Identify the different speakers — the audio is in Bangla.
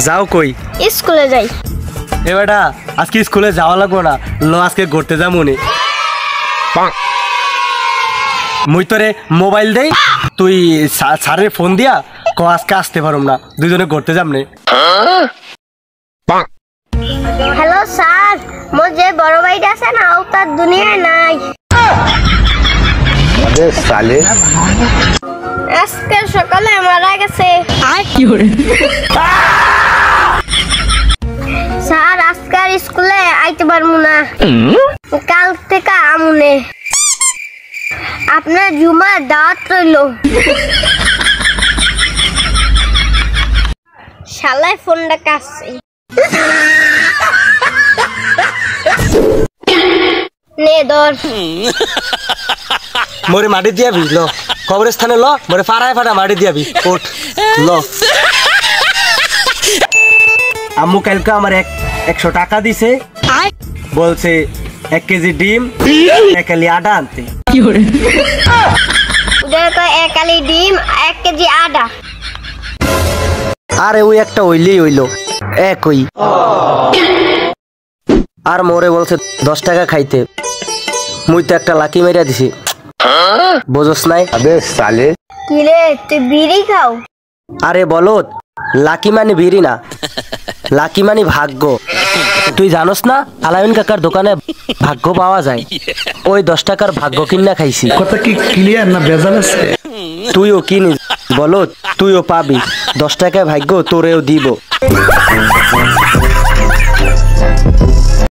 Speaker 1: যাও কই?
Speaker 2: স্কুলে যাই।
Speaker 1: এ বেটা আজকে স্কুলে যাওয়া লাগবো না, ল আজকে ঘুরতে যাবো নি। মুই তোরে মোবাইল দেই, তুই স্যারের ফোন দিয়া ক আজকে আসতে পারুম না, দুইজনে ঘুরতে যাম নে।
Speaker 2: হ্যালো স্যার, মোর যে বড় ভাইটা আছে না ও তার দুনিয়ায় নাই।
Speaker 3: আরে সালে
Speaker 2: আজকে সকালে মারা গেছে। স্যার আজকে আর স্কুলে আইতে পারবো না, কাল থেকে আমুনে। আপনার জুমার দাওয়াত রইল। শালায় ফোনটা কাটছে। নে ধর।
Speaker 1: মোরে মাটি দিয়াবি, ল কবরস্থানে ল, মোরে ফাড়ায় ফাটা মাটি দিয়াবি, ওঠ ল। আম্মু কালকে আমার 100 টাকা দিছে, বলছে 1 কেজি ডিম 1 কেজি আটা আনতে।
Speaker 2: ওদের তো 1 কেজি ডিম 1 কেজি আটা।
Speaker 1: আরে ওই একটা হইলেই হইলো, একই। আর মোরে বলছে 10 টাকা খাইতে, মুই তো একটা লাকি মেরা দিছি, বুঝোস নাই?
Speaker 3: আবে সালে
Speaker 2: কি রে তুই বিড়ি খাও?
Speaker 1: আরে বলত, লাকি মানে বিড়ি না, লাকি মানে ভাগ্য। তুই জানোস না আলামিন কাকার দোকানে ভাগ্য পাওয়া যায়? ওই 10 টাকার ভাগ্য কিনা খাইছি।
Speaker 4: কথা কি ক্লিয়ার না ভেজাল আছে?
Speaker 1: তুইও কিনিস বলত, তুইও পাবি 10 টাকায় ভাগ্য তোরেও দিব।